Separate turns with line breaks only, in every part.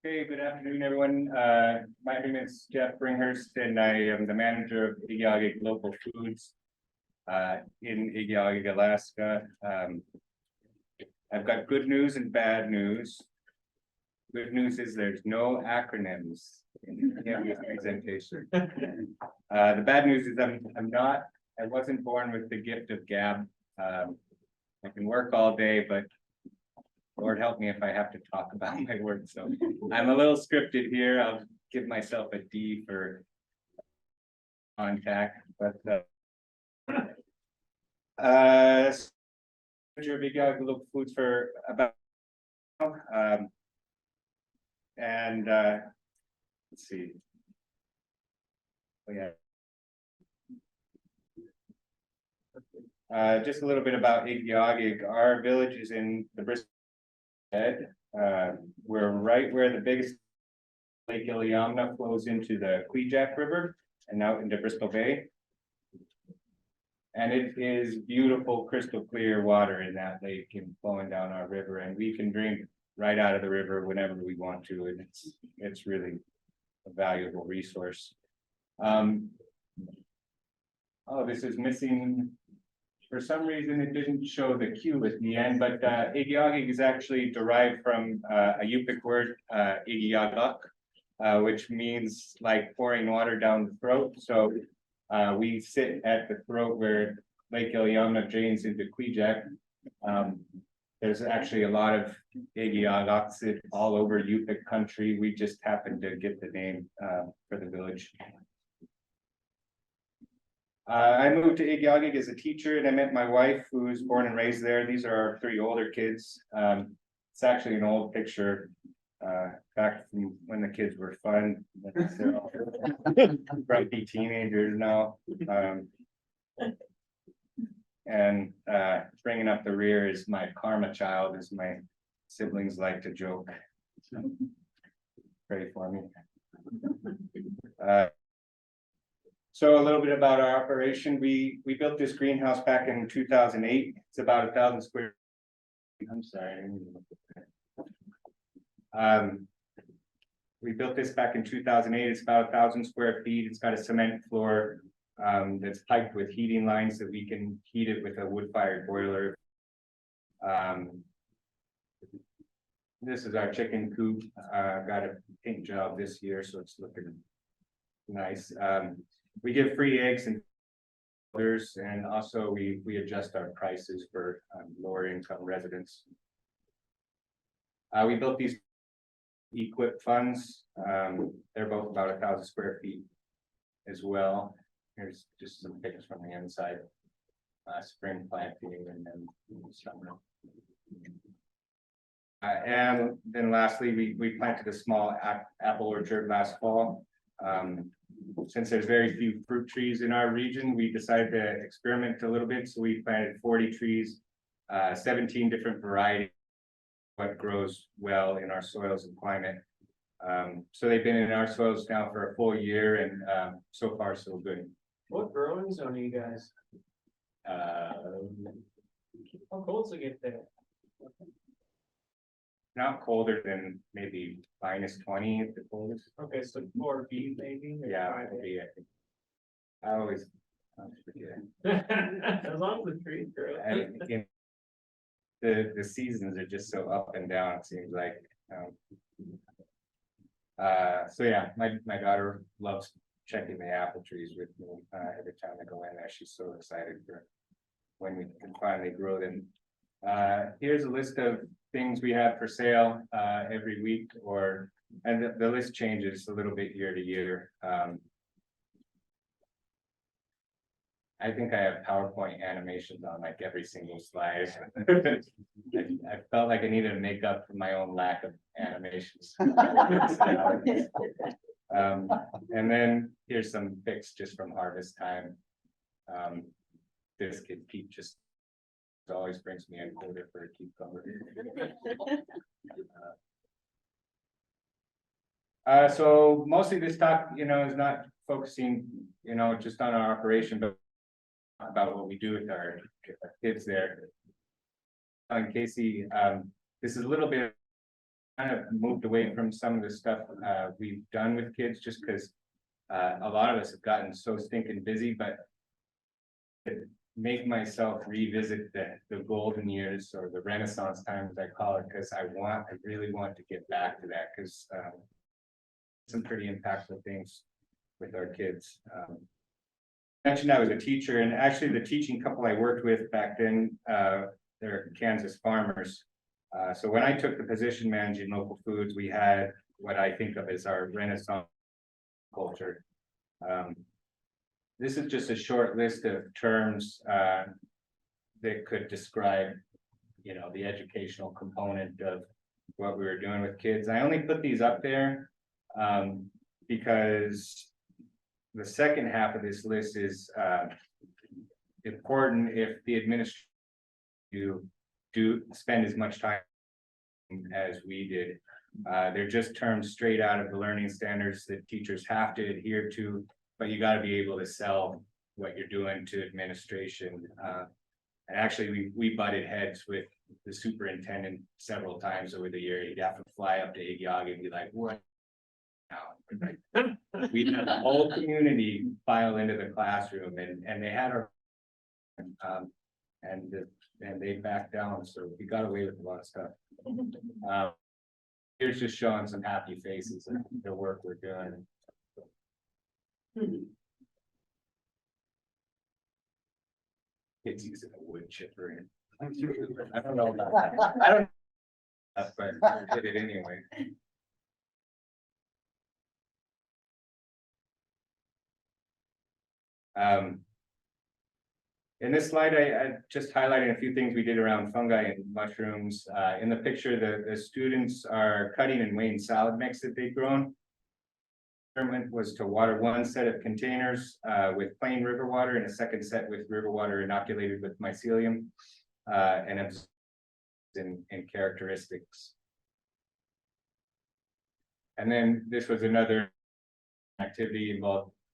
Hey, good afternoon, everyone. My name is Jeff Bringhurst, and I am the manager of Igiugig Local Foods in Igiugig, Alaska. I've got good news and bad news. Good news is there's no acronyms in this presentation. The bad news is I wasn't born with the gift of gab. I can work all day, but Lord help me if I have to talk about my work. So I'm a little scripted here. I'll give myself a D for contact, but manager of Igiugig Local Foods for about and let's see. Oh, yeah. Just a little bit about Igiugig. Our village is in the Bristol head. We're right where the biggest Lake Iliamna flows into the Igiugig River and out into Bristol Bay. And it is beautiful, crystal clear water in that lake and flowing down our river, and we can drink right out of the river whenever we want to, and it's really a valuable resource. Oh, this is missing. For some reason, it didn't show the Q at the end, but Igiugig is actually derived from a Yupik word, Igiugig, which means like pouring water down the throat. So we sit at the throat where Lake Iliamna drains into Igiugig. There's actually a lot of Igiugig all over Yupik country. We just happened to get the name for the village. I moved to Igiugig as a teacher, and I met my wife, who was born and raised there. These are our three older kids. It's actually an old picture back from when the kids were fun. They're all grumpy teenagers now. And bringing up the rear is my karma child, as my siblings like to joke. So, pray for me. So a little bit about our operation. We built this greenhouse back in 2008. It's about 1,000 square. I'm sorry. We built this back in 2008. It's about 1,000 square feet. It's got a cement floor that's piped with heating lines so we can heat it with a wood-fired boiler. This is our chicken coop. Got a paint job this year, so it's looking nice. We give free eggs and others, and also we adjust our prices for lower income residents. We built these equip funds. They're both about 1,000 square feet as well. Here's just some pictures from the inside. Spring planting and then summer. And then lastly, we planted a small apple orchard last fall. Since there's very few fruit trees in our region, we decided to experiment a little bit. So we planted 40 trees, 17 different varieties, what grows well in our soils and climate. So they've been in our soils now for a full year, and so far so good.
What growing zone are you guys? How cold's it get there?
Not colder than maybe -20 at the coldest.
Okay, so 4 feet maybe?
Yeah, maybe, I think. I always forget.
As long as the trees grow.
The seasons are just so up and down, it seems like. So yeah, my daughter loves checking the apple trees with me every time I go in there. She's so excited for when we can finally grow them. Here's a list of things we have for sale every week, and the list changes a little bit year to year. I think I have PowerPoint animations on like every single slide. I felt like I needed to make up for my own lack of animations. And then here's some pics just from harvest time. This kid Pete just always brings me a quota for a cucumber. So mostly this talk, is not focusing, just on our operation, but about what we do with our kids there. Casey, this is a little bit kind of moved away from some of the stuff we've done with kids just because a lot of us have gotten so stinking busy, but make myself revisit the golden years or the Renaissance time, as I call it, because I really want to get back to that because some pretty impactful things with our kids. Mentioned I was a teacher, and actually the teaching couple I worked with back then, they're Kansas farmers. So when I took the position managing local foods, we had what I think of as our Renaissance culture. This is just a short list of terms that could describe, the educational component of what we were doing with kids. I only put these up there because the second half of this list is important if the administration do spend as much time as we did. They're just terms straight out of the learning standards that teachers have to adhere to, but you got to be able to sell what you're doing to administration. And actually, we butted heads with the superintendent several times over the year. He'd have to fly up to Igiugig and be like, "What now?" We had the whole community file into the classroom, and they had our and they backed down, so we got away with a lot of stuff. Here's just showing some happy faces and the work we're doing. Kids using a wood chipper. I don't know about that. I don't. But I did it anyway. In this slide, I just highlighted a few things we did around fungi and mushrooms. In the picture, the students are cutting and weighing salad mix that they've grown. Experiment was to water one set of containers with plain river water and a second set with river water inoculated with mycelium and in characteristics. And then this was another activity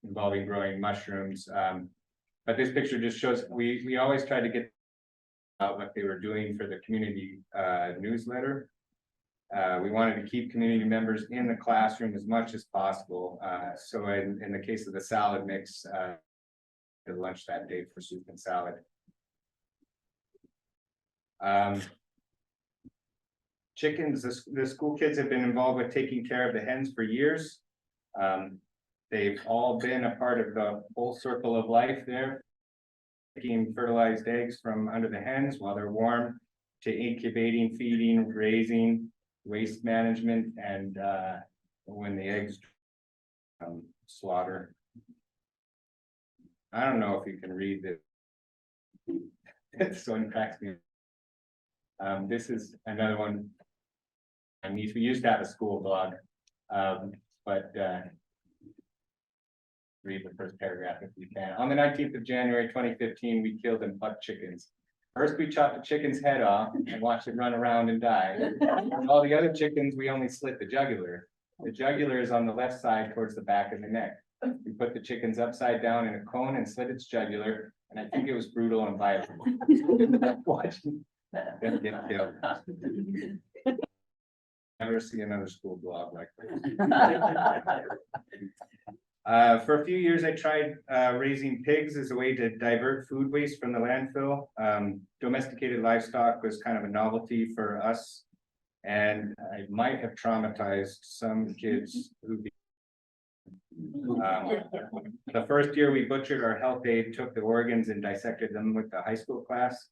involving growing mushrooms. But this picture just shows we always try to get out what they were doing for the community newsletter. We wanted to keep community members in the classroom as much as possible. So in the case of the salad mix, the lunch that day for soup and salad. Chickens, the school kids have been involved with taking care of the hens for years. They've all been a part of the whole circle of life there, taking fertilized eggs from under the hens while they're warm, to incubating, feeding, raising, waste management, and when the eggs slaughter. I don't know if you can read this. This one cracks me. This is another one. We used to have a school blog, but read the first paragraph if you can. On the 19th of January, 2015, we killed and plucked chickens. First, we chopped the chicken's head off and watched it run around and die. And all the other chickens, we only slit the jugular. The jugular is on the left side towards the back of the neck. We put the chickens upside down in a cone and slit its jugular, and I think it was brutal and violent. Watching them get killed. Never see another school blog like this. For a few years, I tried raising pigs as a way to divert food waste from the landfill. Domesticated livestock was kind of a novelty for us, and I might have traumatized some kids who. The first year we butchered, our health aide took the organs and dissected them with the high school class.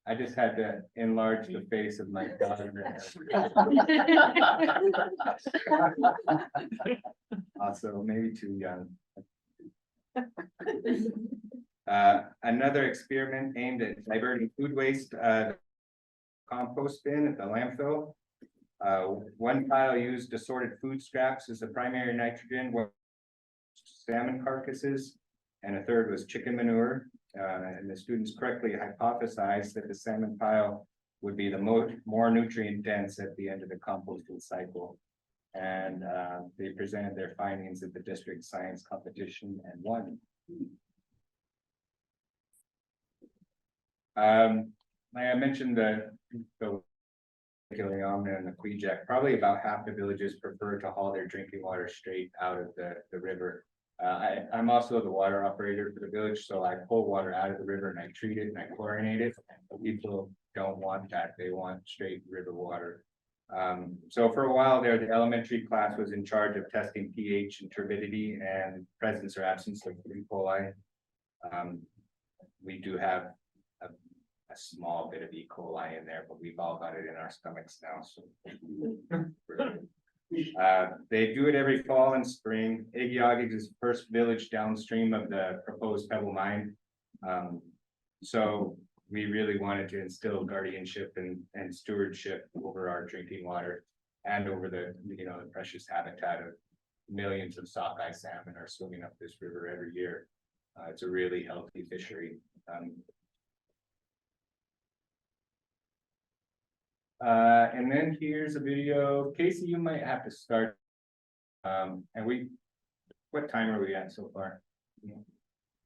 I just had to enlarge the face of my daughter. Also, maybe too young. Another experiment aimed at diverting food waste, compost bin at the landfill. One pile used assorted food scraps as the primary nitrogen, salmon carcasses, and a third was chicken manure. And the students correctly hypothesized that the salmon pile would be the more nutrient dense at the end of the composting cycle. And they presented their findings at the district science competition and won. Like I mentioned, the Igiugig and the Igiugig, probably about half the villages prefer to haul their drinking water straight out of the river. I'm also the water operator for the village, so I pull water out of the river and I treat it and I chlorinate it. People don't want that, they want straight river water. So for a while there, the elementary class was in charge of testing pH and turbidity and presence or absence of E. coli. We do have a small bit of E. coli in there, but we've all got it in our stomachs now, so. They do it every fall and spring. Igiugig is the first village downstream of the proposed Pebble mine. So we really wanted to instill guardianship and stewardship over our drinking water and over the precious habitat of millions of sockeye salmon are swimming up this river every year. It's a really healthy fishery. And then here's a video. Casey, you might have to start. And what time are we at so far?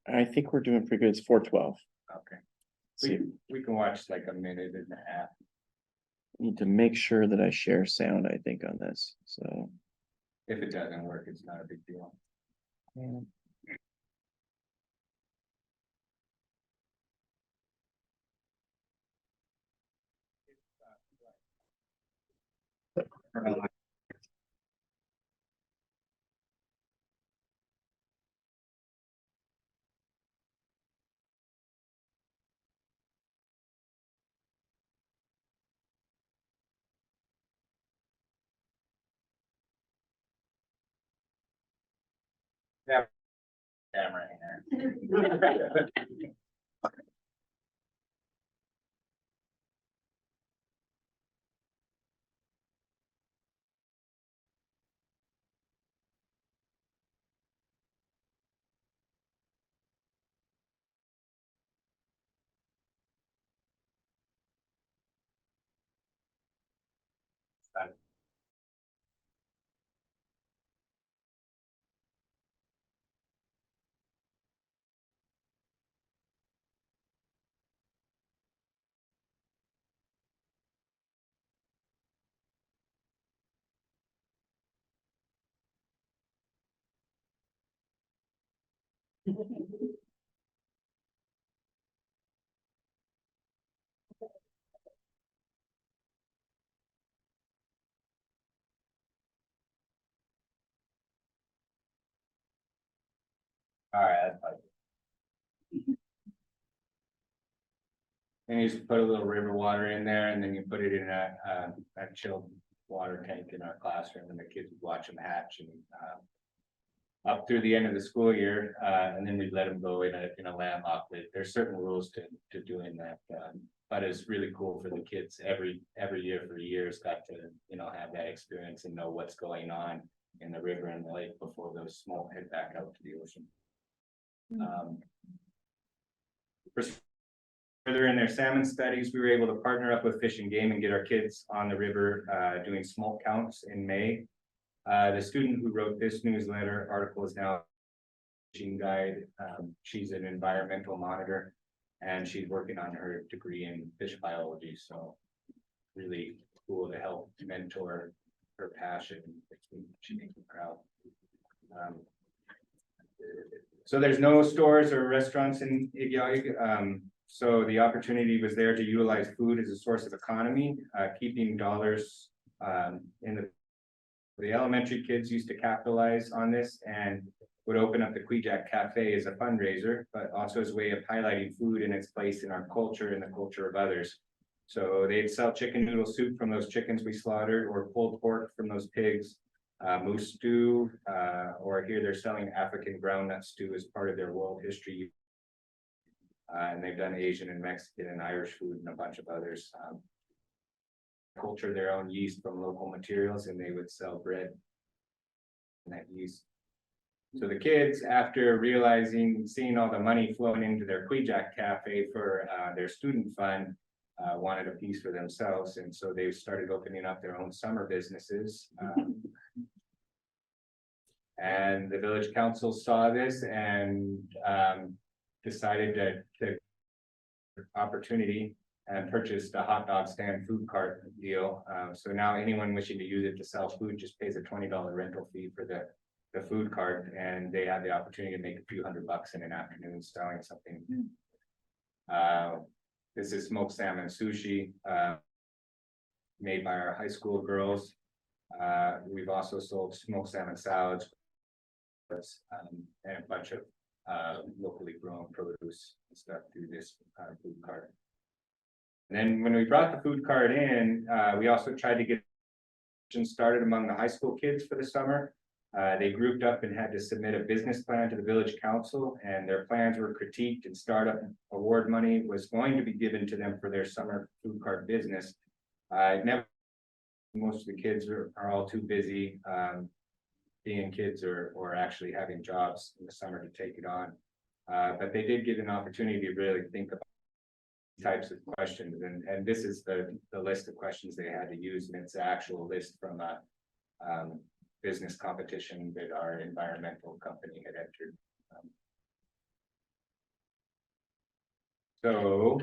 I think we're doing pretty good. It's 4:12.
Okay.
See,
We can watch like a minute and a half.
need to make sure that I share sound, I think, on this, so.
If it doesn't work, it's not a big deal. Yeah. Camera in there. All right, that's fine. And you just put a little river water in there and then you put it in a chilled water tank in our classroom and the kids would watch them hatch and up through the end of the school year, and then we'd let them go in a landlocked lid. There's certain rules to doing that, but it's really cool for the kids. Every year for years got to have that experience and know what's going on in the river and the lake before those smoke head back out to the ocean. Further in their salmon studies, we were able to partner up with Fish and Game and get our kids on the river doing smoke counts in May. The student who wrote this newsletter article is now a fishing guide. She's an environmental monitor and she's working on her degree in fish biology. So really cool to help mentor her passion. She makes me proud. So there's no stores or restaurants in Igiugig. So the opportunity was there to utilize food as a source of economy, keeping dollars in the elementary kids used to capitalize on this and would open up the Igiugig Cafe as a fundraiser, but also as a way of highlighting food and its place in our culture and the culture of others. So they'd sell chicken noodle soup from those chickens we slaughtered, or pulled pork from those pigs, moose stew, or here they're selling African groundnut stew as part of their world history. And they've done Asian and Mexican and Irish food and a bunch of others. Culture their own yeast from local materials, and they would sell bread and that yeast. So the kids, after seeing all the money flowing into their Igiugig Cafe for their student fund, wanted a piece for themselves, and so they started opening up their own summer businesses. And the village council saw this and decided to opportunity and purchased a hot dog stand food cart deal. So now anyone wishing to use it to sell food just pays a $20 rental fee for the food cart, and they have the opportunity to make a few $100 in an afternoon selling something. This is smoked salmon sushi, made by our high school girls. We've also sold smoked salmon salads, and a bunch of locally grown produce and stuff through this food cart. And then when we brought the food cart in, we also tried to get started among the high school kids for the summer. They grouped up and had to submit a business plan to the village council, and their plans were critiqued, and startup award money was going to be given to them for their summer food cart business. Most of the kids are all too busy being kids or actually having jobs in the summer to take it on. But they did get an opportunity to really think about types of questions, and this is the list of questions they had to use, and it's an actual list from a business competition that our environmental company had entered. So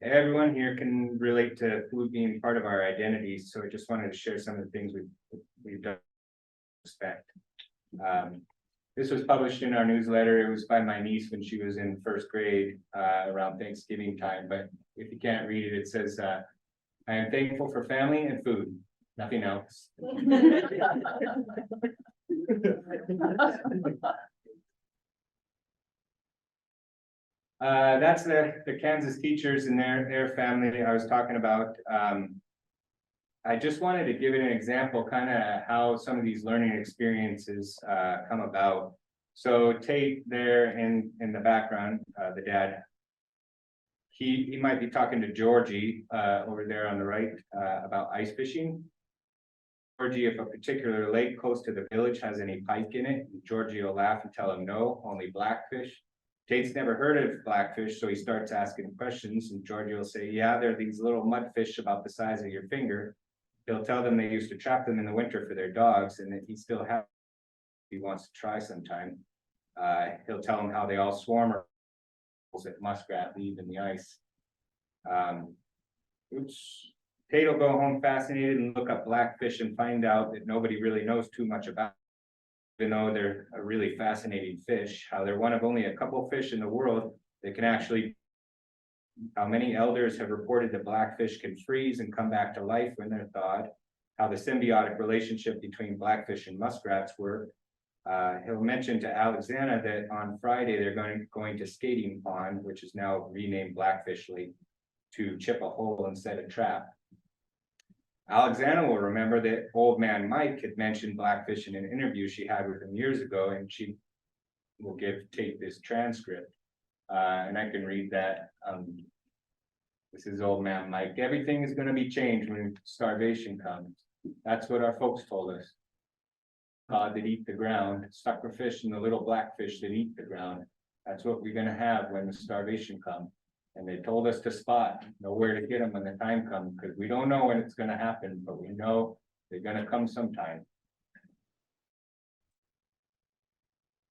everyone here can relate to food being part of our identity, so I just wanted to share some of the things we've done. This was published in our newsletter. It was by my niece when she was in first grade around Thanksgiving time, but if you can't read it, it says, I am thankful for family and food, nothing else. That's the Kansas teachers and their family I was talking about. I just wanted to give it an example, kind of how some of these learning experiences come about. So Tate there in the background, the dad, he might be talking to Georgie over there on the right about ice fishing. Georgie, if a particular lake close to the village has any pike in it, Georgie will laugh and tell him no, only blackfish. Tate's never heard of blackfish, so he starts asking questions, and Georgie will say, yeah, they're these little mudfish about the size of your finger. He'll tell them they used to trap them in the winter for their dogs, and that he still has, he wants to try sometime. He'll tell them how they all swarm at muskrat leave in the ice. Tate will go home fascinated and look up blackfish and find out that nobody really knows too much about, even though they're a really fascinating fish, how they're one of only a couple fish in the world that can actually, how many elders have reported that blackfish can freeze and come back to life when they're thawed, how the symbiotic relationship between blackfish and muskrats work. He'll mention to Alexandra that on Friday they're going to Skating Pond, which is now renamed Blackfish Lake, to chip a hole and set a trap. Alexandra will remember that old man Mike had mentioned blackfish in an interview she had with him years ago, and she will take this transcript. And I can read that. This is old man Mike. Everything is going to be changed when starvation comes. That's what our folks told us. God that eat the ground, sucker fish and the little blackfish that eat the ground. That's what we're going to have when the starvation comes. And they told us to spot, know where to get them when the time comes, because we don't know when it's going to happen, but we know they're going to come sometime.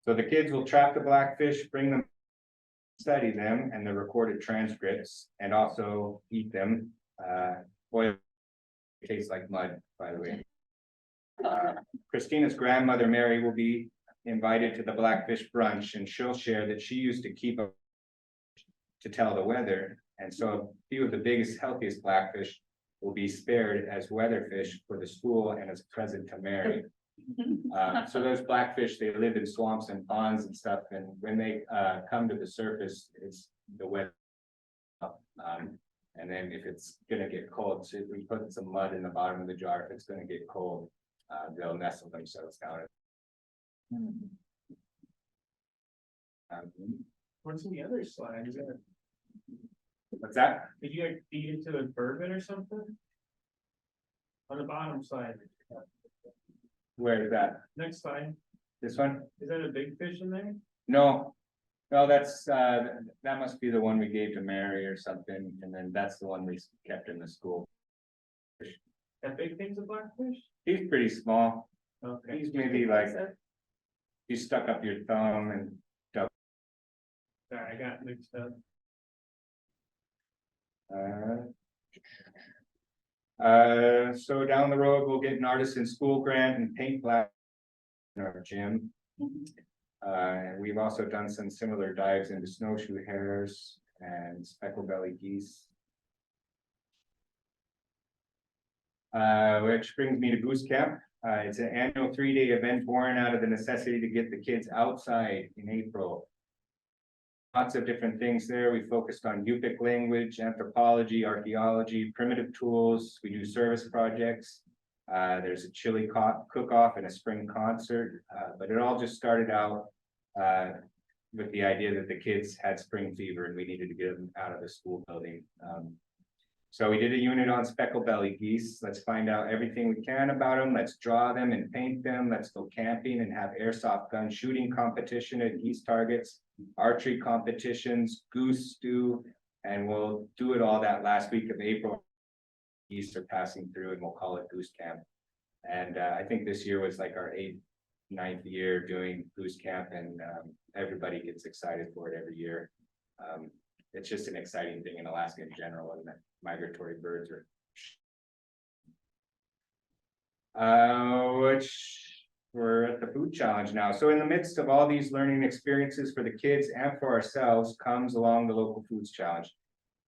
So the kids will trap the blackfish, bring them, study them and the recorded transcripts, and also eat them. Boy, it tastes like mud, by the way. Christina's grandmother, Mary, will be invited to the blackfish brunch, and she'll share that she used to keep a to tell the weather, and so a few of the biggest, healthiest blackfish will be spared as weatherfish for the school and as a present to Mary. So those blackfish, they live in swamps and ponds and stuff, and when they come to the surface, it's the weather. And then if it's gonna get cold, so if we put some mud in the bottom of the jar, if it's gonna get cold, they'll nestle themselves down.
What's in the other slide? Is that,
What's that?
did you like feed into a bourbon or something? On the bottom side,
Where is that?
next slide,
This one?
is that a big fish in there?
No, that's that must be the one we gave to Mary or something, and then that's the one we kept in the school.
That big thing's a blackfish?
He's pretty small.
Okay.
He's maybe like, you stuck up your thumb and
Sorry, I got mixed up.
So down the road, we'll get an artisan school grant and paint black in our gym. And we've also done some similar dives into snowshoe hares and speckled belly geese. Which brings me to Goose Camp. It's an annual 3-day event born out of the necessity to get the kids outside in April. Lots of different things there. We focused on Yupik language, anthropology, archaeology, primitive tools. We do service projects. There's a chili cook-off and a spring concert, but it all just started out with the idea that the kids had spring fever and we needed to get them out of the school building. So we did a unit on speckled belly geese. Let's find out everything we can about them. Let's draw them and paint them. Let's go camping and have airsoft gun shooting competition at geese targets, archery competitions, goose stew, and we'll do it all that last week of April. Geese are passing through and we'll call it Goose Camp. And I think this year was like our 8th, 9th year doing Goose Camp, and everybody gets excited for it every year. It's just an exciting thing in Alaska in general, and the migratory birds are. Which we're at the food challenge now. So in the midst of all these learning experiences for the kids and for ourselves comes along the local foods challenge.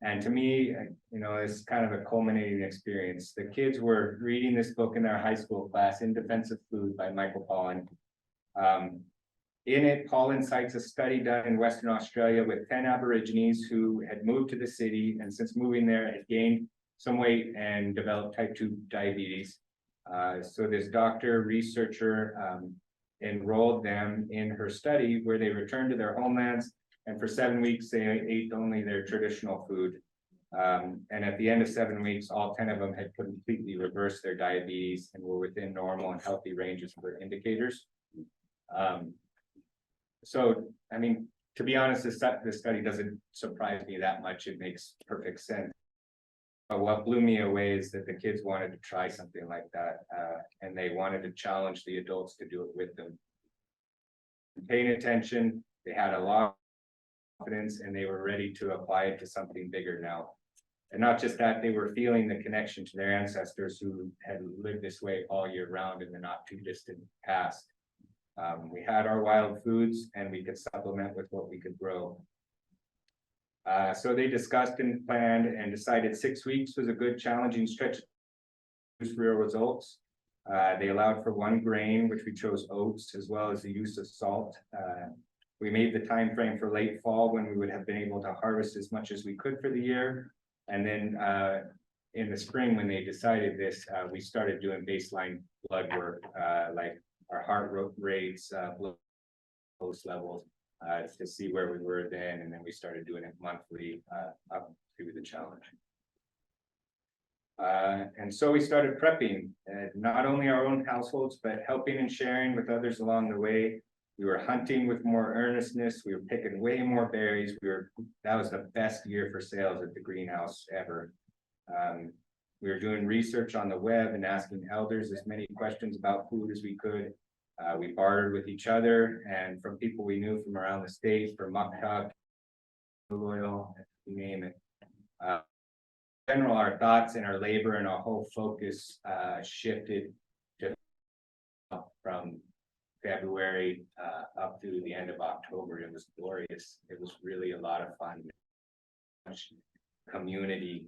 And to me, you know, it's kind of a culminating experience. The kids were reading this book in their high school class, In Defense of Food by Michael Pollan. In it, Pollan cites a study done in Western Australia with 10 Aborigines who had moved to the city, and since moving there had gained some weight and developed type 2 diabetes. So this doctor researcher enrolled them in her study, where they returned to their homelands, and for 7 weeks they ate only their traditional food. And at the end of 7 weeks, all 10 of them had completely reversed their diabetes and were within normal and healthy ranges for indicators. So, I mean, to be honest, this study doesn't surprise me that much. It makes perfect sense. But what blew me away is that the kids wanted to try something like that, and they wanted to challenge the adults to do it with them. Paying attention, they had a lot of confidence, and they were ready to apply it to something bigger now. And not just that, they were feeling the connection to their ancestors who had lived this way all year round in the not too distant past. We had our wild foods, and we could supplement with what we could grow. So they discussed and planned and decided 6 weeks was a good challenging stretch to produce real results. They allowed for 1 grain, which we chose oats, as well as the use of salt. We made the time frame for late fall when we would have been able to harvest as much as we could for the year. And then in the spring, when they decided this, we started doing baseline blood work, like our heart rates, blood glucose levels, to see where we were then, and then we started doing it monthly up through the challenge. And so we started prepping, not only our own households, but helping and sharing with others along the way. We were hunting with more earnestness. We were picking way more berries. That was the best year for sales at the greenhouse ever. We were doing research on the web and asking elders as many questions about food as we could. We bartered with each other and from people we knew from around the state, for muktuk, oil, you name it. In general, our thoughts and our labor and our whole focus shifted to from February up through the end of October. It was glorious. It was really a lot of fun. Much community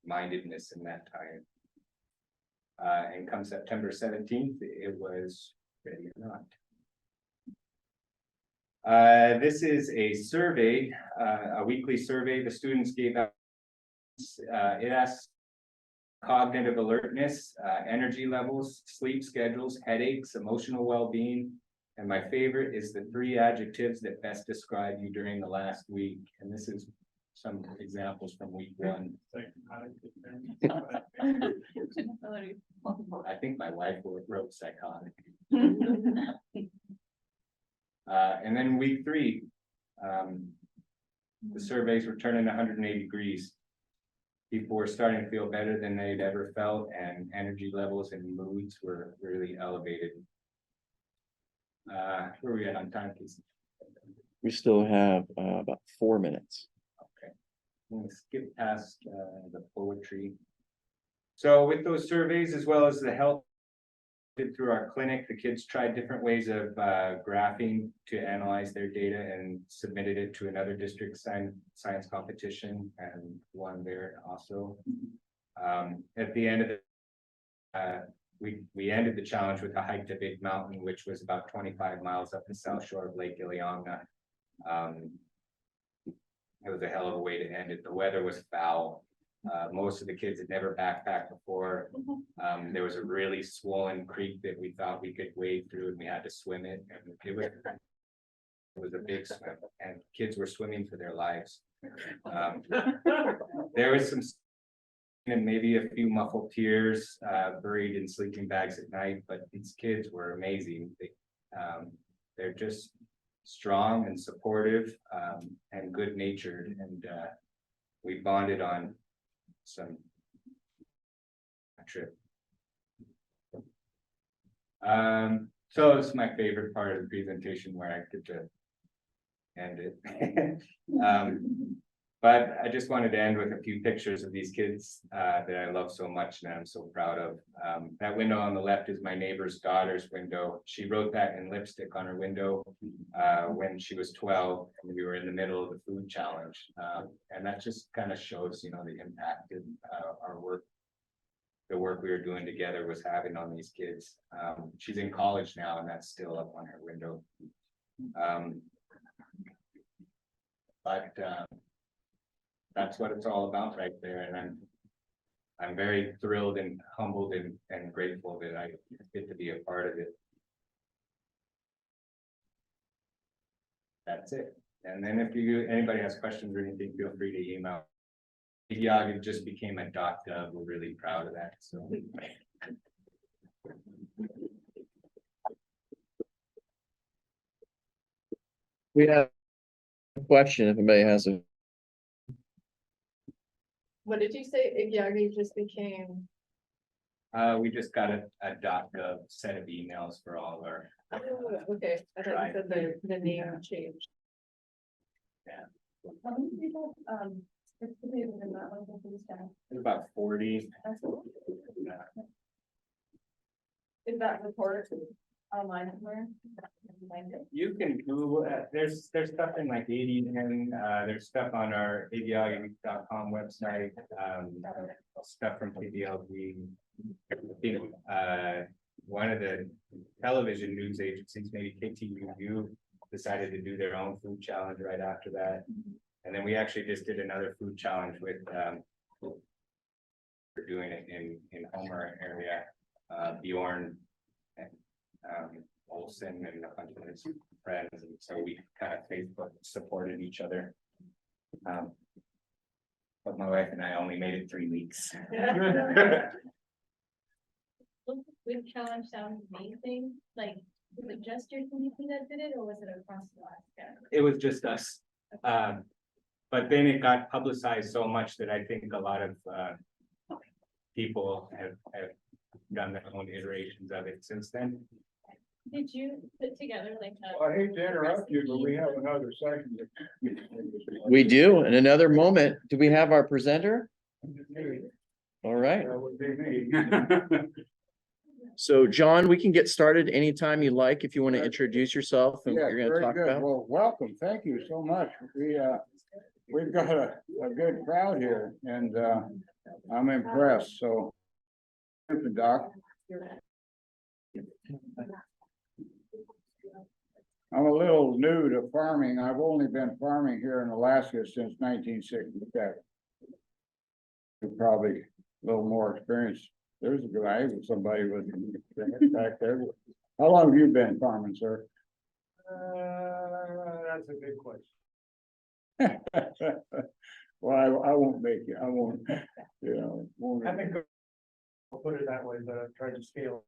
mindedness in that time. And come September 17th, it was ready or not. This is a survey, a weekly survey the students gave out. It asks cognitive alertness, energy levels, sleep schedules, headaches, emotional well-being, and my favorite is the 3 adjectives that best describe you during the last week. And this is some examples from week 1. I think my wife wrote psychotic. And then week 3, the surveys were turning 180 degrees. People were starting to feel better than they'd ever felt, and energy levels and moods were really elevated. Where are we at on time, Casey?
We still have about 4 minutes.
Okay. I'm gonna skip past the poetry. So with those surveys, as well as the health through our clinic, the kids tried different ways of graphing to analyze their data and submitted it to another district science competition and won there also. At the end of the we ended the challenge with a hike to Big Mountain, which was about 25 miles up the south shore of Lake Iliamna. It was a hell of a way to end it. The weather was foul. Most of the kids had never backpacked before. There was a really swollen creek that we thought we could wade through, and we had to swim it. And it was a big swim, and kids were swimming for their lives. There was some and maybe a few muffled tears buried in sleeping bags at night, but these kids were amazing. They're just strong and supportive and good natured, and we bonded on some trip. So this is my favorite part of the presentation, where I get to end it. But I just wanted to end with a few pictures of these kids that I love so much and I'm so proud of. That window on the left is my neighbor's daughter's window. She wrote that in lipstick on her window when she was 12, and we were in the middle of the food challenge. And that just kind of shows, you know, the impact that our work, the work we were doing together was having on these kids. She's in college now, and that's still up on her window. That's what it's all about right there, and I'm very thrilled and humbled and grateful that I get to be a part of it. That's it. And then if anybody has questions or anything, feel free to email. Igiugig just became a .gov. We're really proud of that. So.
We have a question if anybody has a.
What did you say? Igiugig just became?
We just got a .gov set of emails for all of our.
Oh, okay, I thought you said the name changed.
Yeah.
How many people participated in that one for this time?
There's about 40.
That's cool.
Yeah.
Is that report online somewhere?
You can Google it. There's stuff in like 80 and there's stuff on our Igiugig.com website, stuff from KBLV. One of the television news agencies, maybe KTUU, decided to do their own food challenge right after that. And then we actually just did another food challenge with we're doing it in Homer area, Bjorn and Olson and a bunch of his friends, and so we kind of Facebook supported each other. But my wife and I only made it 3 weeks.
Food challenge sounds amazing. Like, was it just your community that did it, or was it across Alaska?
It was just us. But then it got publicized so much that I think a lot of people have done their own iterations of it since then.
Did you put together like a?
Well, I hate to interrupt you, but we have another section.
We do, in another moment. Do we have our presenter? All right.
That would be me.
So John, we can get started anytime you like, if you want to introduce yourself and
Yeah,
what you're
very
gonna talk
good.
about.
Well, welcome. Thank you so much. We've got a good crowd here, and I'm impressed, so. Doc. I'm a little new to farming. I've only been farming here in Alaska since 1967. Probably a little more experience. There's a guy with somebody with back there. How long have you been farming, sir?
That's a good question.
Well, I won't make you, I won't, you know. won't-
I think I'll put it that way, but I've tried to scale.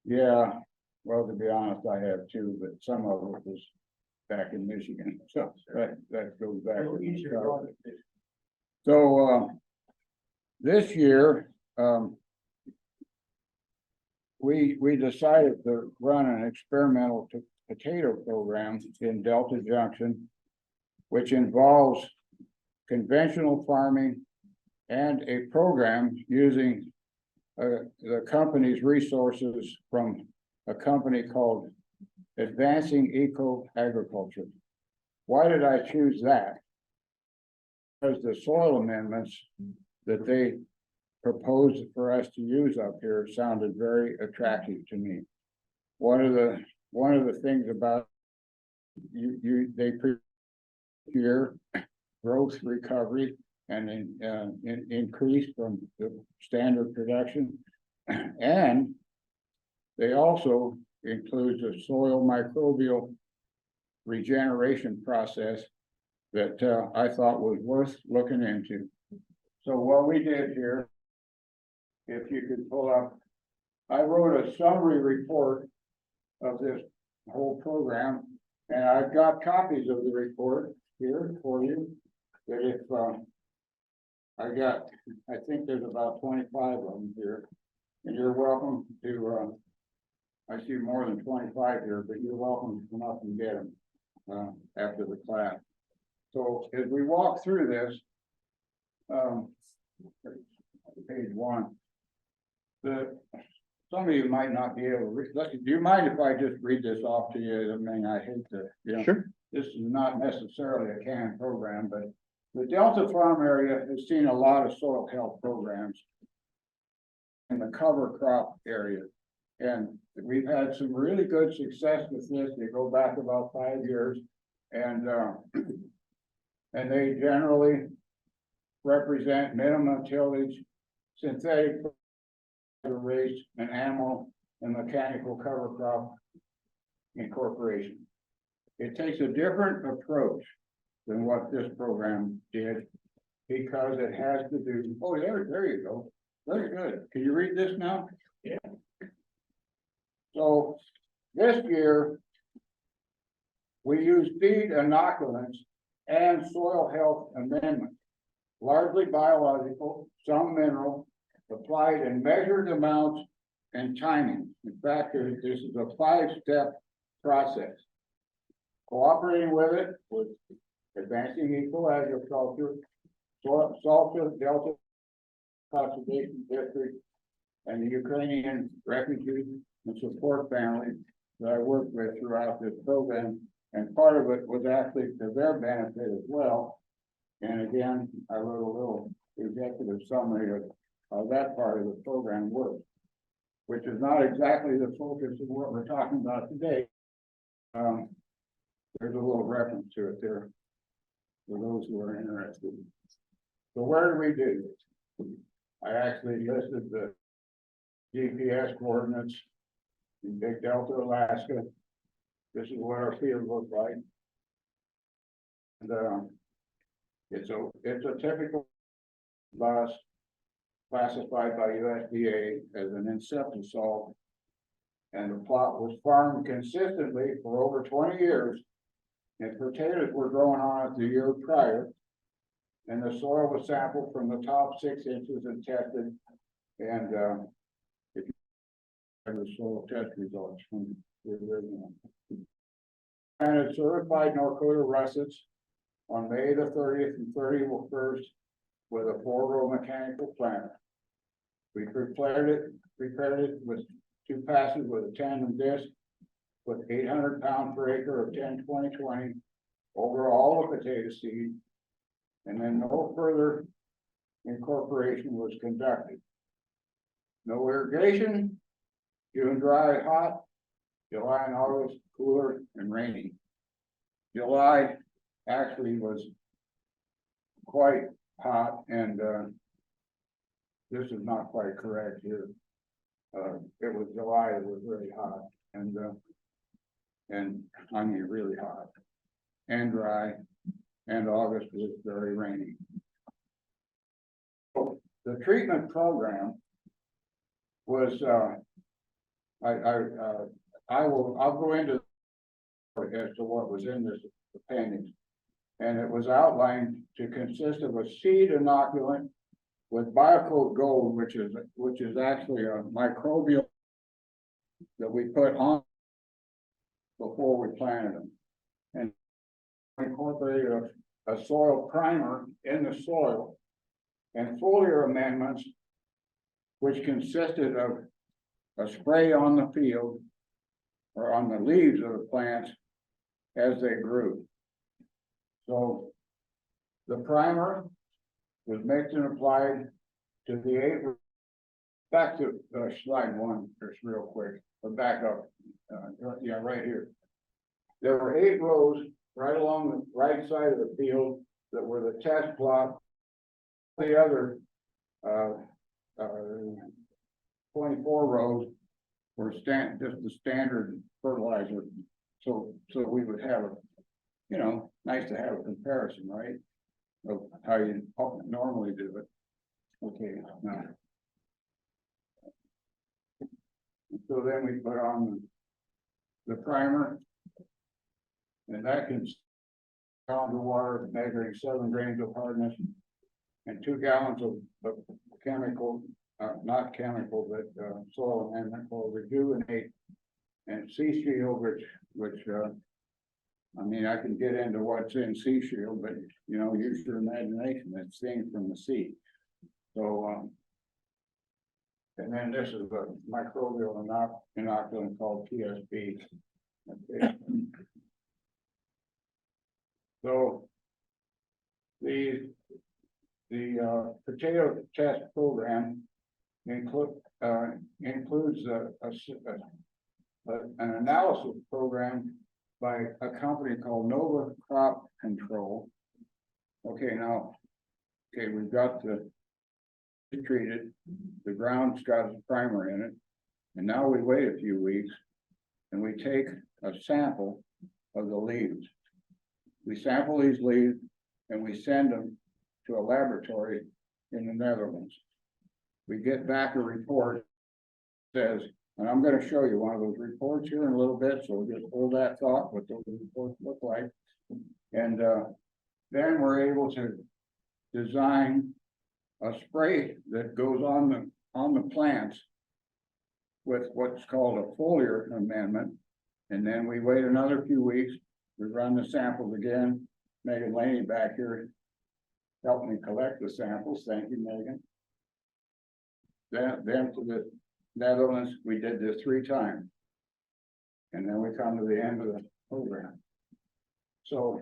Yeah, well, to be honest, I have too, but some of it was back in Michigan, so that goes back.
A little easier on it.
So, this year, we decided to run an experimental potato program in Delta Junction, which involves conventional farming and a program using the company's resources from a company called Advancing Eco Agriculture. Why did I choose that? Because the soil amendments that they proposed for us to use up here sounded very attractive to me. One of the things about they year growth recovery and increase from the standard production. And they also includes a soil microbial regeneration process that I thought was worth looking into. So what we did here, if you could pull up, I wrote a summary report of this whole program, and I've got copies of the report here for you. That if I think there's about 25 of them here, and you're welcome to. I see more than 25 here, but you're welcome to come up and get them after the class. So as we walk through this, page 1, some of you might not be able to read. Do you mind if I just read this off to you? I mean, I hate to,
Sure.
this is not necessarily a canned program, but the Delta Farm area has seen a lot of soil health programs in the cover crop area. And we've had some really good success with this. They go back about 5 years, and they generally represent minimum tillage, synthetic race, and animal and mechanical cover crop incorporation. It takes a different approach than what this program did, because it has to do, oh, there you go. Very good. Can you read this now?
Yeah.
So this year, we use feed inoculants and soil health amendments, largely biological, some mineral, applied in measured amounts and timing. In fact, this is a 5-step process. Cooperating with it was Advancing Eco Agriculture, Salta Delta Conservation District, and the Ukrainian refugee and support families that I worked with throughout this program. And part of it was actually to their benefit as well. And again, I wrote a little executive summary of how that part of the program works, which is not exactly the focus of what we're talking about today. There's a little reference to it there for those who are interested. So where do we do this? I actually listed the GPS coordinates in Big Delta, Alaska. This is what our field looks like. And it's a typical bus classified by USDA as an insecticide. And the plot was farmed consistently for over 20 years. And potatoes were grown on it the year prior. And the soil was sampled from the top 6 inches and tested. And if you have the soil test results from the original. And it's certified Norcota russets on May the 30th and 31st with a 4-row mechanical planter. We prepared it with 2 passes with a tandem disc with 800 pounds per acre of 10-20-20 over all the potato seed, and then no further incorporation was conducted. No irrigation, June dry, hot, July and August cooler and rainy. July actually was quite hot, and this is not quite correct here. It was July that was really hot, and I mean really hot and dry, and August was very rainy. The treatment program was I'll go into as to what was in this appendix, and it was outlined to consist of a seed inoculant with Biocoat Gold, which is actually a microbial that we put on before we planted them, and incorporated a soil primer in the soil and foliar amendments, which consisted of a spray on the field or on the leaves of the plants as they grew. So the primer was mixed and applied to the 8. Back to slide 1, just real quick, or back up, yeah, right here. There were 8 rows right along the right side of the field that were the test plot. The other 24 rows were just the standard fertilizer. So we would have a, you know, nice to have a comparison, right? Of how you normally do it. Okay, now. So then we put on the primer. And that can pound of water measuring 7 grains of hardness and 2 gallons of chemical, not chemical, but soil amendment called Rejuvenate and Sea Shield, which I mean, I can get into what's in Sea Shield, but you know, use your imagination. It's things from the sea. So and then this is a microbial inoculant called TSB. Okay. So the potato test program includes an analysis program by a company called Nova Crop Control. Okay, now, we've got the treated, the ground's got a primer in it, and now we wait a few weeks and we take a sample of the leaves. We sample these leaves and we send them to a laboratory in the Netherlands. We get back a report that says, and I'm going to show you one of those reports here in a little bit, so we'll just hold that thought, what those reports look like. And then we're able to design a spray that goes on the plants with what's called a foliar amendment. And then we wait another few weeks. We run the samples again. Megan Laney back here helped me collect the samples. Thank you, Megan. Then to the Netherlands, we did this 3 times. And then we come to the end of the program. So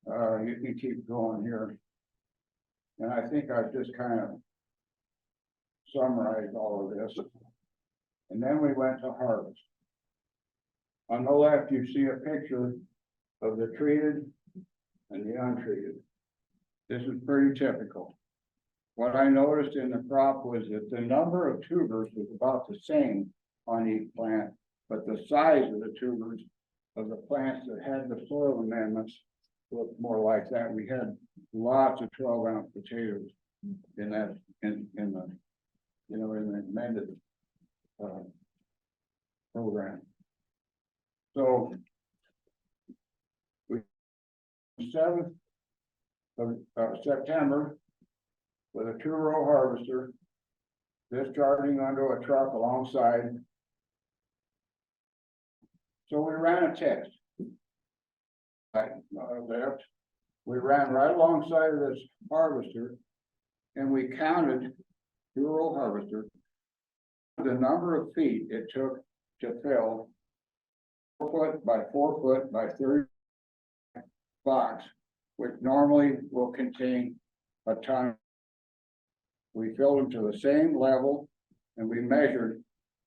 you can keep going here. And I think I've just kind of summarized all of this. And then we went to harvest. On the left, you see a picture of the treated and the untreated. This is pretty typical. What I noticed in the crop was that the number of tubers was about the same on each plant, but the size of the tubers of the plants that had the soil amendments looked more like that. We had lots of 12-ounce potatoes in that, in the, you know, in the amended program. So we 7th of September with a 2-row harvester discharging onto a truck alongside. So we ran a test. Left. We ran right alongside of this harvester and we counted 2-row harvester the number of feet it took to fill 4 foot by 4 foot by 30 box, which normally will contain a ton. We filled them to the same level and we measured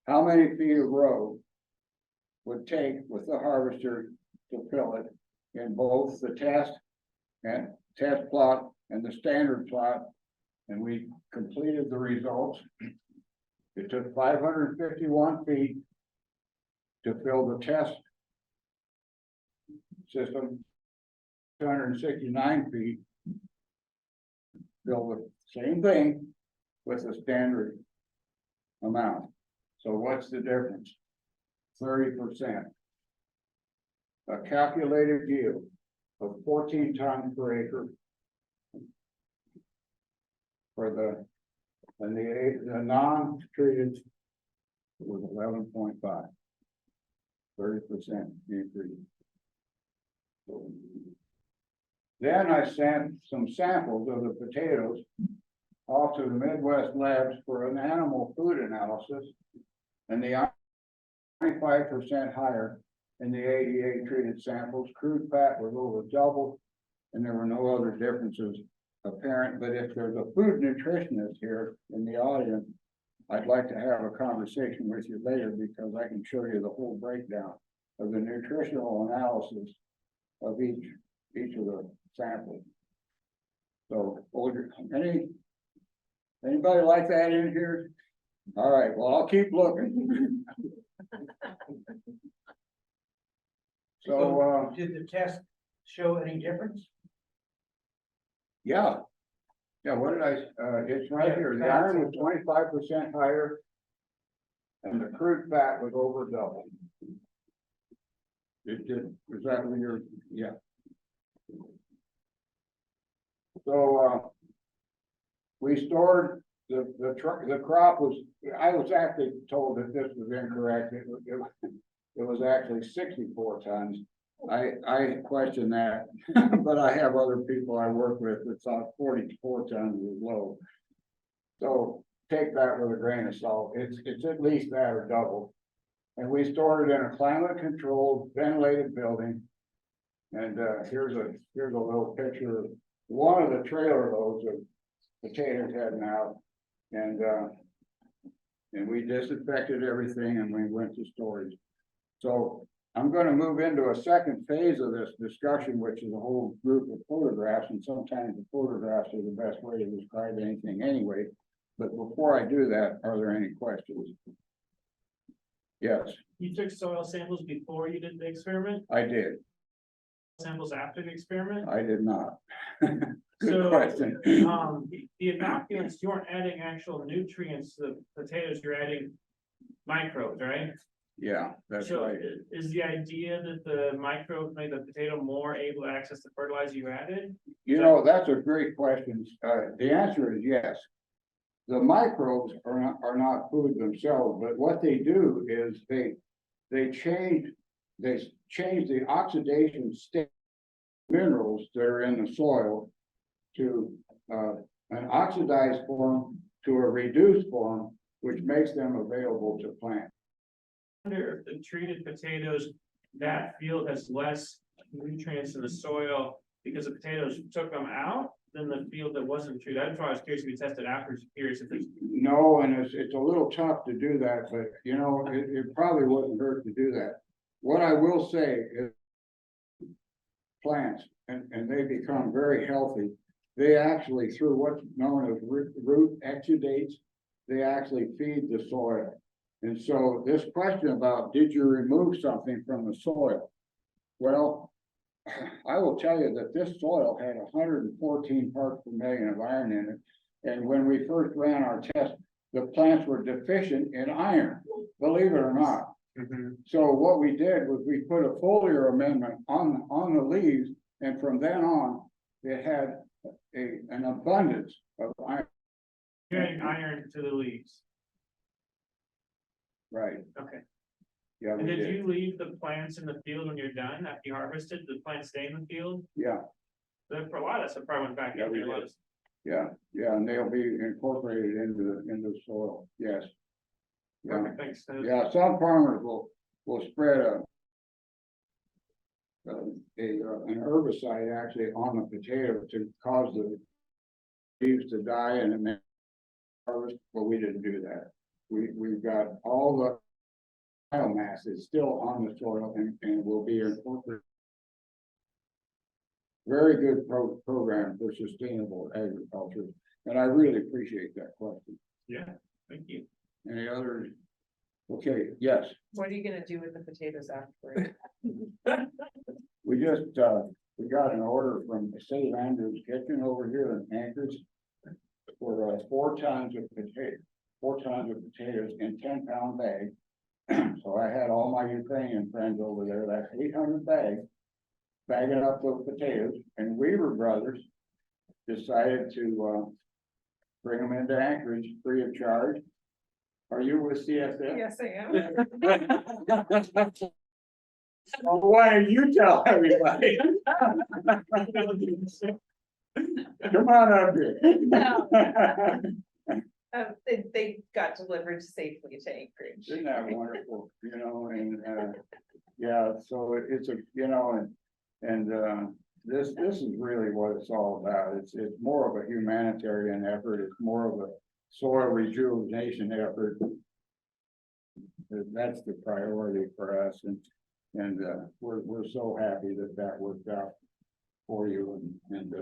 how many feet of row would take with the harvester to fill it in both the test plot and the standard plot, and we completed the results. It took 551 feet to fill the test system, 269 feet fill the same thing with the standard amount. So what's the difference? 30%. A calculated yield of 14 tons per acre for the non-treated was 11.5. 30% increase. So Then I sent some samples of the potatoes off to the Midwest labs for an animal food analysis. And they are 25% higher in the 88 treated samples. Crude fat was over double, and there were no other differences apparent. But if there's a food nutritionist here in the audience, I'd like to have a conversation with you later because I can show you the whole breakdown of the nutritional analysis of each of the samples. So, anybody like that in here? All right, well, I'll keep looking. So,
Did the test show any difference?
yeah. Yeah, what did it's right here, the iron was 25% higher. And the crude fat was over double. It did, was that what you're, yeah. So, we stored the crop was, I was actually told that this was incorrect, it was actually 64 tons. I question that, but I have other people I work with that thought 44 tons was low. So take that with a grain of salt. It's at least that or double. And we stored it in a climate controlled ventilated building. And here's a little picture of one of the trailer loads of potatoes heading out. And we disinfected everything and we went to storage. So I'm going to move into a second phase of this discussion, which is a whole group of photographs, and sometimes the photographs are the best way to describe anything anyway. But before I do that, are there any questions? Yes,
You took soil samples before you did the experiment,
I did.
samples after the experiment?
I did not. Good
So,
question.
the inoculants, you weren't adding actual nutrients to the potatoes, you're adding microbes, right?
Yeah, that's
So
right.
is the idea that the microbes made the potato more able to access the fertilizer you added?
You know, that's a great question. The answer is yes. The microbes are not food themselves, but what they do is they change the oxidation state minerals that are in the soil to an oxidized form to a reduced form, which makes them available to plants.
Wonder if the treated potatoes, that field has less nutrients in the soil because the potatoes took them out than the field that wasn't treated. That's why I was curious if you tested after, curious if there's.
No, and it's a little tough to do that, but you know, it probably wouldn't hurt to do that. What I will say is plants, and they become very healthy. They actually, through what's known as root exudates, they actually feed the soil. And so this question about, did you remove something from the soil? Well, I will tell you that this soil had 114 parts per million of iron in it. And when we first ran our test, the plants were deficient in iron, believe it or not. So what we did was we put a foliar amendment on the leaves, and from then on, it had an abundance of iron.
You're adding iron to the leaves.
Right,
Okay.
yeah, we
And did
did,
you leave the plants in the field when you're done after you harvested? Did the plants stay in the field?
yeah,
Then for a lot of stuff probably went back
Yeah,
in
we
there. A lot
did.
of-
yeah, and they'll be incorporated into the soil, yes. Yeah,
Perfect, thanks.
yeah, some farmers will spread an herbicide actually on the potato to cause the leaves to die and then harvest, but we didn't do that. We've got all the biomass is still on the soil and will be incorporated. Very good program for sustainable agriculture, and I really appreciate that question.
Yeah, thank you.
Any others? Okay, yes,
What are you gonna do with the potatoes after?
we just, we got an order from St. Andrew's Kitchen over here in Anchorage for 4 tons of potatoes in 10-pound bags. So I had all my Ukrainian friends over there, that's 800 bags, bagging up those potatoes, and Weaver Brothers decided to bring them into Anchorage free of charge. Are you with CSF?
Yes, I am.
Well, why don't you tell everybody? Come on up here.
They got delivered safely to Anchorage.
Isn't that wonderful, you know, and, yeah, so it's a, you know, this is really what it's all about. It's more of a humanitarian effort. It's more of a soil rejuvenation effort. That's the priority for us, and we're so happy that worked out for you, and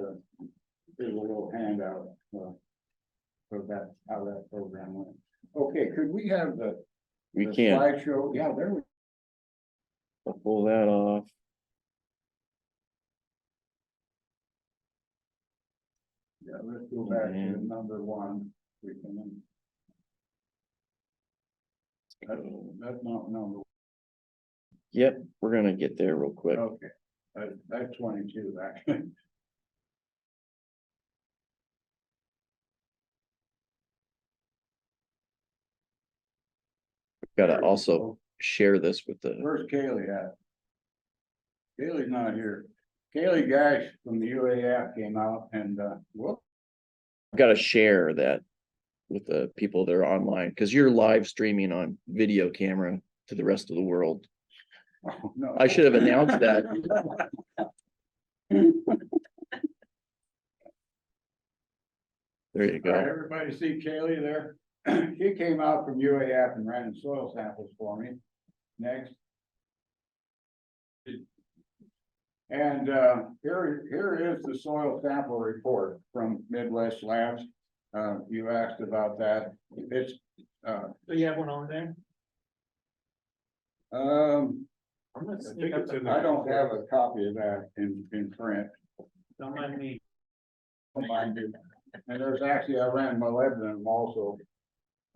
here's a little handout, so that's how that program went. Okay, could we have the
We
the
can't
slideshow? Yeah, there we
pull that off.
Yeah, let's go back to
Mhm.
number one. We can. That's not number,
Yep, we're gonna get there real quick.
okay, that's 22, actually.
Gotta also share this with the,
Where's Kaylee at? Kaylee's not here. Kaylee Gash from the UAF came out and, whoop,
gotta share that with the people that are online, because you're live streaming on video camera to the rest of the world.
oh, no.
I should have announced that. There you
All right,
go.
everybody see Kaylee there? She came out from UAF and ran the soil samples for me. Next. And here is the soil sample report from Midwest Labs. You asked about that. It's
So you have one on there?
um,
I'm gonna
I
sneak up to the.
don't have a copy of that in print.
Don't mind me.
Don't mind you. And there's actually, I ran molybdenum also.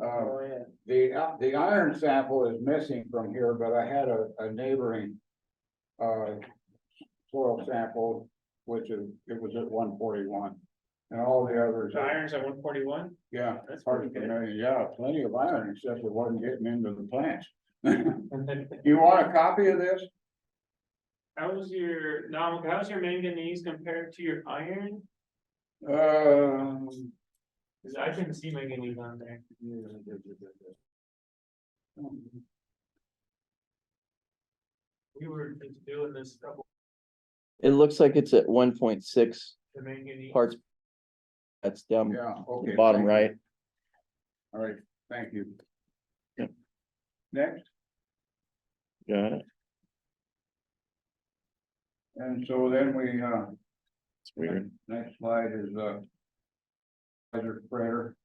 Oh, yeah.
The iron sample is missing from here, but I had a neighboring soil sample, it was at 141. And all the others,
The iron's at 141?
yeah,
That's
hard
pretty
to
good.
know, yeah, plenty of iron, except it wasn't getting into the plants.
And then,
You want a copy of this?
how's your manganese compared to your iron?
Um.
Cause I couldn't see manganese on there. We were just doing this couple,
It looks like it's at 1.6
the manganese.
parts. That's down
Yeah, okay.
the bottom
thank you.
right.
All right, thank you.
Yep.
Next,
Got it.
and so then
It's weird.
next slide is weather spreader.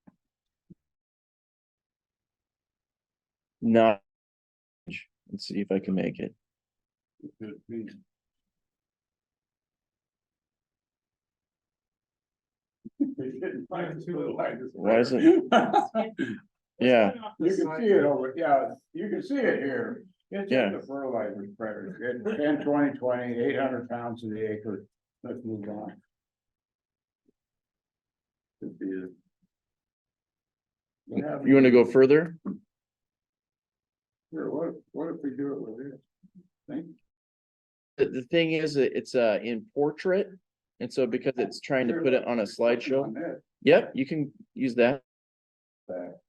Not. Let's see if I can make it. Why is it? Yeah,
You can see it over, yeah, you can see it here. It's
Yeah.
just the fertilizer spreader. It's 10, 20, 20, 800 pounds to the acre. Let's move on.
you wanna go further?
Sure, what if we do it with this? Think?
The thing is, that it's in portrait, and so because it's trying to put it on a slideshow.
On this,
Yep, you can use that.
that.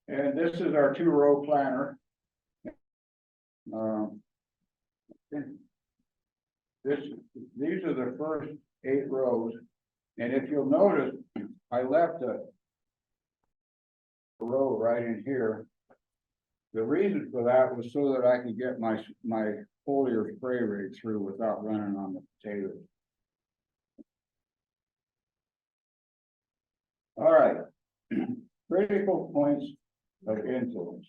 And this is our 2-row planter. These are the first 8 rows, and if you'll notice, I left a row right in here. The reason for that was so that I could get my foliar spray rate through without running on the potatoes. All right, critical points of influence.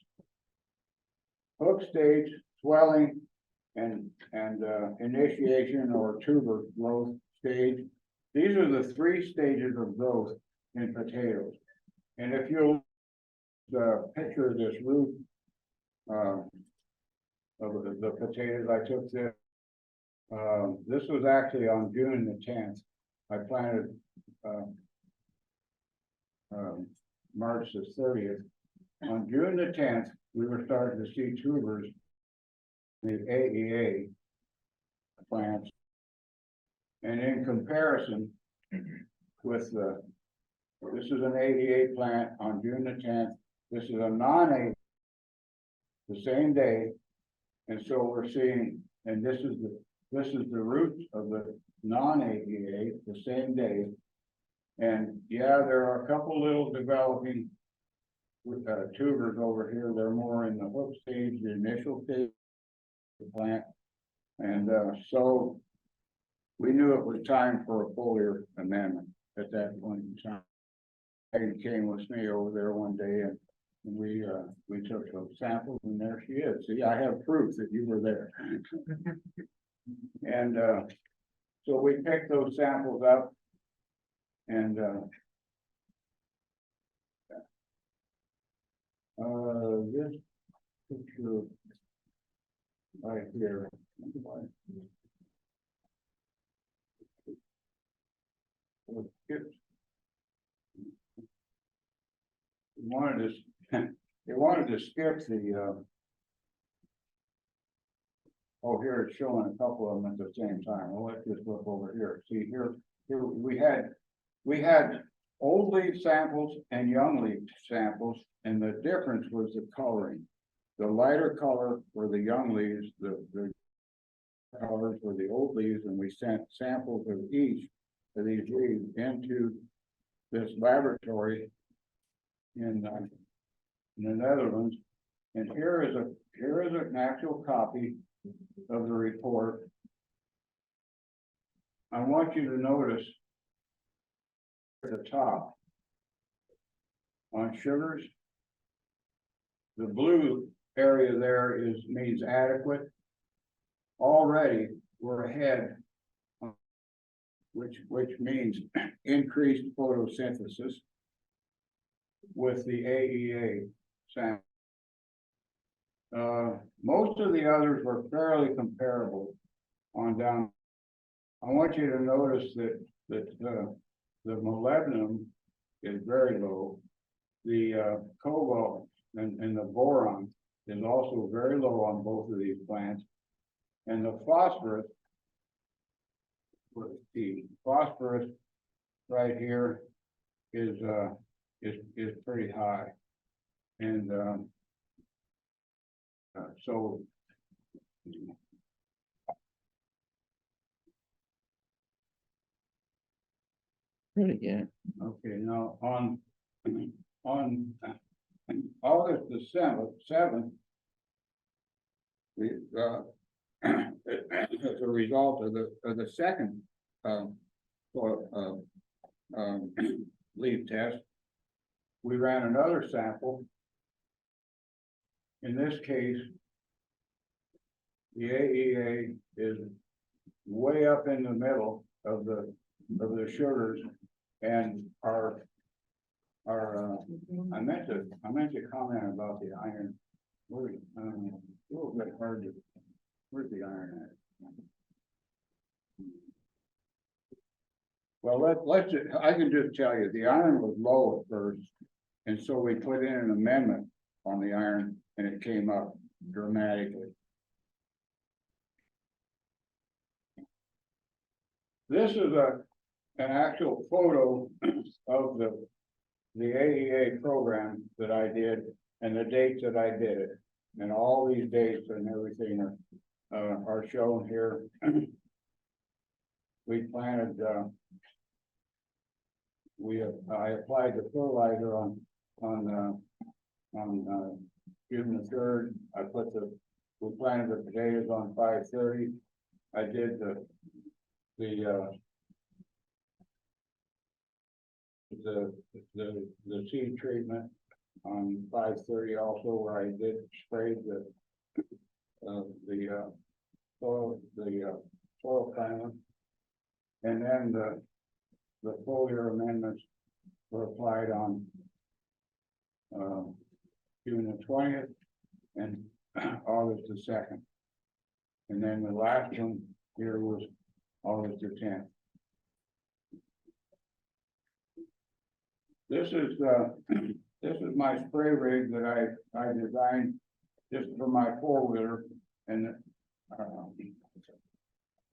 Hook stage, swelling, and initiation or tuber growth stage. These are the 3 stages of growth in potatoes. And if you'll picture this root of the potatoes, I took this. This was actually on June the 10th. I planted March the 30th. On June the 10th, we were starting to see tubers, the AEA, plants. And in comparison with this is an 88 plant on June the 10th. This is a non-8 the same day. And so we're seeing, and this is the root of the non-88 the same day. And yeah, there are a couple little developing tubers over here. They're more in the hook stage, the initial stage of the plant. And so we knew it was time for a foliar amendment at that point in time. He came with me over there one day and we took some samples and there she is. See, I have proof that you were there. And so we picked those samples up and this picture right here. They wanted to skip the oh, here it's showing a couple of them at the same time. Well, let's just look over here. See here we had old leaf samples and young leaf samples, and the difference was the coloring. The lighter color were the young leaves, the colors were the old leaves, and we sent samples of each of these leaves into this laboratory in the Netherlands. And here is an actual copy of the report. I want you to notice at the top on sugars, the blue area there means adequate. Already we're ahead, which means increased photosynthesis with the AEA sample. Most of the others were fairly comparable on down. I want you to notice that the molybdenum is very low. The cobalt and the boron is also very low on both of these plants. And the phosphorus right here is pretty high. And so
Right again.
okay, now on August the 7th, we as a result of the second leaf test, we ran another sample. In this case, the AEA is way up in the middle of the sugars, and I meant to comment about the iron. A little bit hard to. Where's the iron at? Well, I can just tell you, the iron was low at first, and so we put in an amendment on the iron, and it came up dramatically. This is an actual photo of the AEA program that I did and the dates that I did it, and all these dates and everything are shown here. We planted. I applied the fertilizer on June the 3rd. We planted the potatoes on 5/30. I did the seed treatment on 5/30 also, where I did spray the soil primer, and then the foliar amendments were applied on June the 20th and August the 2nd, and then the last one here was August the 10th. This is my spray rig that I designed just for my four-wheeler, and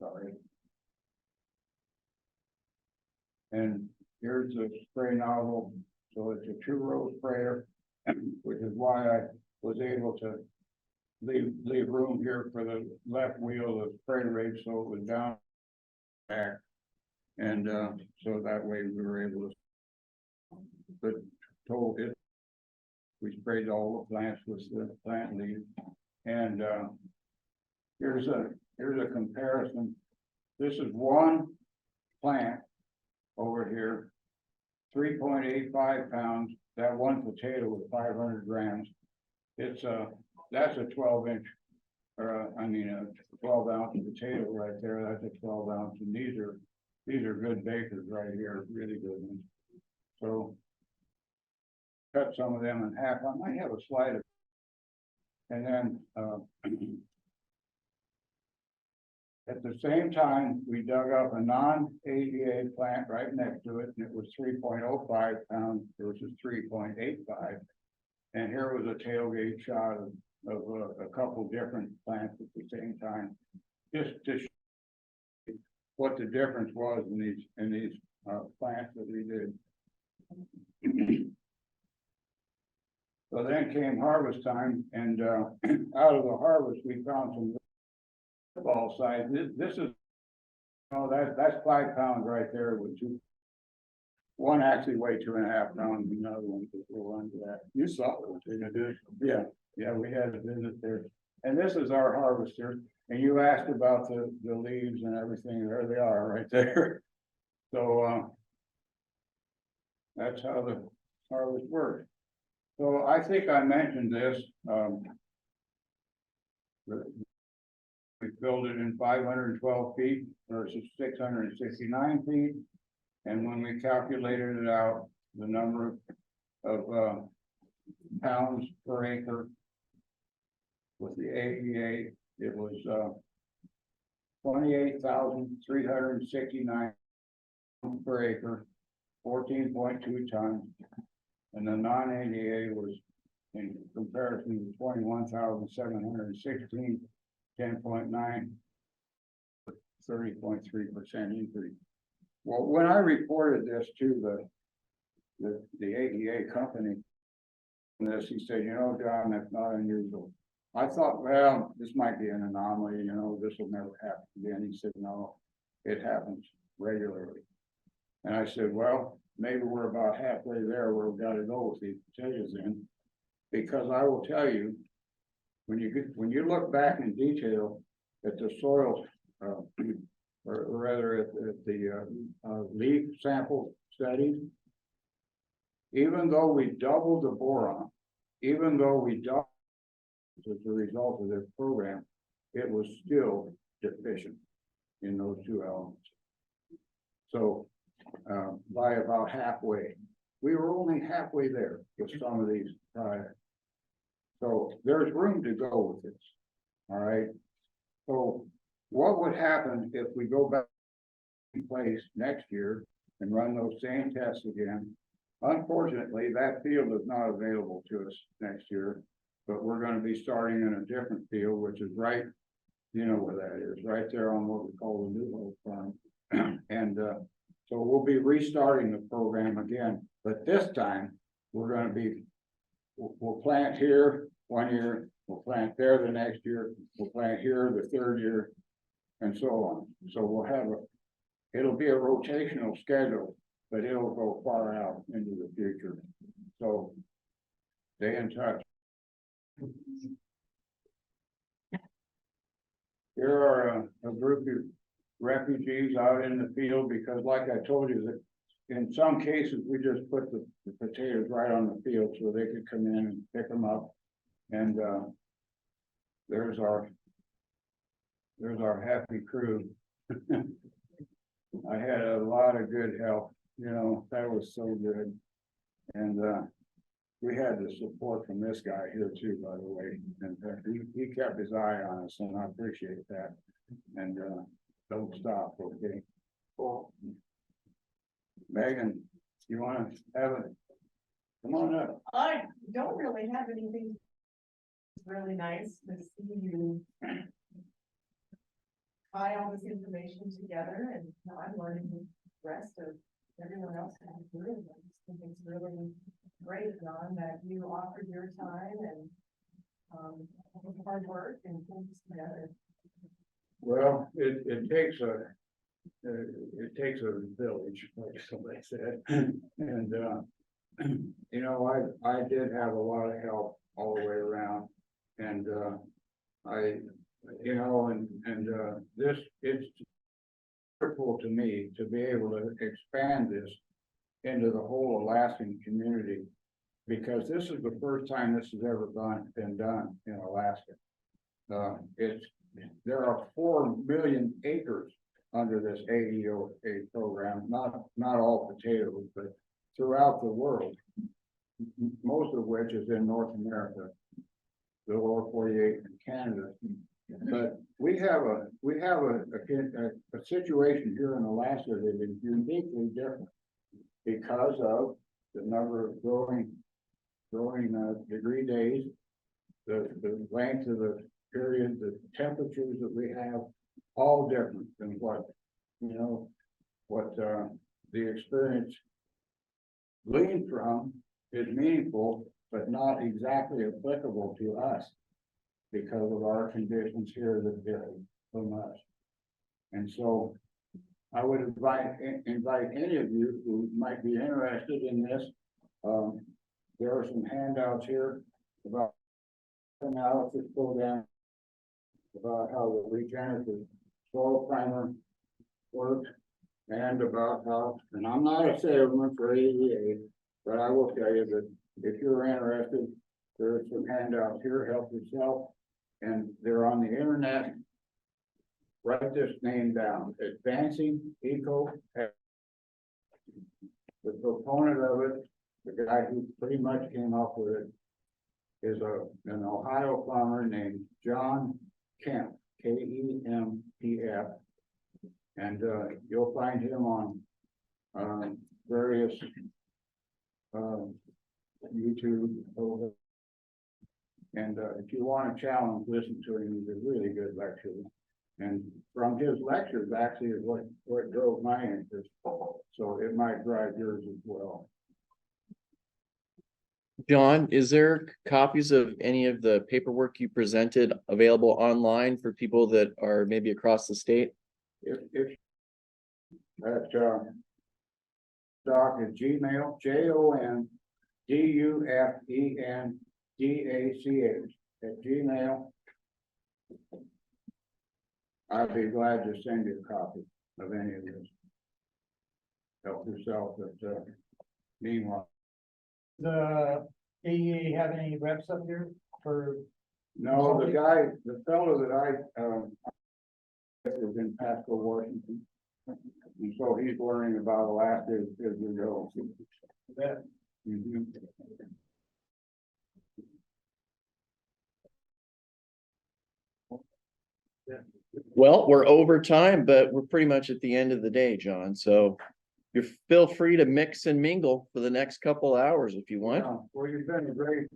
Sorry. And here's the spray nozzle, so it's a 2-row sprayer, which is why I was able to leave room here for the left wheel of spray rate, so it was down back. And so that way we were able to. But told it, we sprayed all the plants with the plant leaf. And here's a comparison. This is one plant over here, 3.85 pounds. That one potato was 500 grams. It's that's a 12-inch, or a 12-ounce potato right there. That's a 12-ounce, and these are good bakers right here, really good ones. So cut some of them in half. I might have a slide of, and then at the same time, we dug up a non-ADA plant right next to it, and it was 3.05 pounds versus 3.85. And here was a tailgate shot of a couple different plants at the same time, just to show what the difference was in these plants that we did. So then came harvest time, and out of the harvest, we found some ball size. This is, that's 5 pounds right there with two. One actually weighed 2.5 pounds, the other one just go under that. You saw it, didn't you? Yeah, we had a visit there. And this is our harvester, and you asked about the leaves and everything. There they are right there. So that's how the harvest works. So I think I mentioned this. We filled it in 512 feet versus 669 feet. And when we calculated it out, the number of pounds per acre with the AEA, it was 28,369 per acre, 14.2 tons. And the non-ADA was, in comparison to 21,716, 10.9, 30.3% increase. Well, when I reported this to the ADA company, he said, John, that's not unusual. I thought, well, this might be an anomaly, this will never happen again. He said, no, it happens regularly. And I said, well, maybe we're about halfway there where we've got to go with these potatoes in, because I will tell you, when you look back in detail at the soil, or rather at the leaf sample studies, even though we doubled the boron, even though we doubled as a result of this program, it was still deficient in those two elements. So by about halfway, we were only halfway there with some of these products. So there's room to go with this. All right. So what would happen if we go back in place next year and run those same tests again? Unfortunately, that field is not available to us next year, but we're going to be starting in a different field, which is right, where that is, right there on what we call the New Hope Farm. And so we'll be restarting the program again, but this time we're going to be, we'll plant here 1 year, we'll plant there the next year, we'll plant here the third year, and so on. So we'll have it'll be a rotational schedule, but it'll go far out into the future. So stay in touch. Here are a group of refugees out in the field, because like I told you, that in some cases we just put the potatoes right on the field so they could come in and pick them up. And there's our happy crew. I had a lot of good help, that was so good. And we had the support from this guy here too, by the way, and he kept his eye on us, and I appreciate that. And don't stop, okay? Cool. Megan, you want to have it? Come on up.
I don't really have anything. It's really nice to see you.
tie all this information together and now I'm learning the rest of everyone else. I think it's really great, John, that you offered your time and hard work and put this together.
Well, it takes a village, like somebody said, and, you know, I did have a lot of help all the way around, and, this, it's critical to me to be able to expand this into the whole Alaskan community, because this is the first time this has ever been done in Alaska. There are 4 million acres under this AEOA program, not all potatoes, but throughout the world, most of which is in North America, the lower 48 and Canada. But we have a situation here in Alaska that is uniquely different because of the number of growing degree days, the length of the period, the temperatures that we have, all different than what the experience gleaned from is meaningful, but not exactly applicable to us because of our conditions here that vary so much. And so I would invite any of you who might be interested in this. There are some handouts here about analysis program, about how the regenerative soil primer works, and about how, and I'm not a salesman for AEA, but I will tell you that if you're interested, there are some handouts here, help yourself, and they're on the internet. Write this name down, Advancing Eco. The proponent of it, the guy who pretty much came up with it, is an Ohio farmer named John Kemp, K-E-M-P-F. And you'll find him on various YouTube. And if you want a challenge, listen to him. He's a really good lecturer. And from his lectures actually is what drove my interest. So it might drive yours as well.
John, is there copies of any of the paperwork you presented available online for people that are maybe across the state?
If at Doc at Gmail, JONDUFENDACH at Gmail, I'd be glad to send you a copy of any of this. Help yourself, but meanwhile.
The AEA have any reps up here for?
No, the fellow that I is in Pasco, Washington. And so he's learning about Alaska as we go.
Yeah.
Mhm.
Well, we're over time, but we're pretty much at the end of the day, John. So you feel free to mix and mingle for the next couple hours if you want.
Well, you've been a great.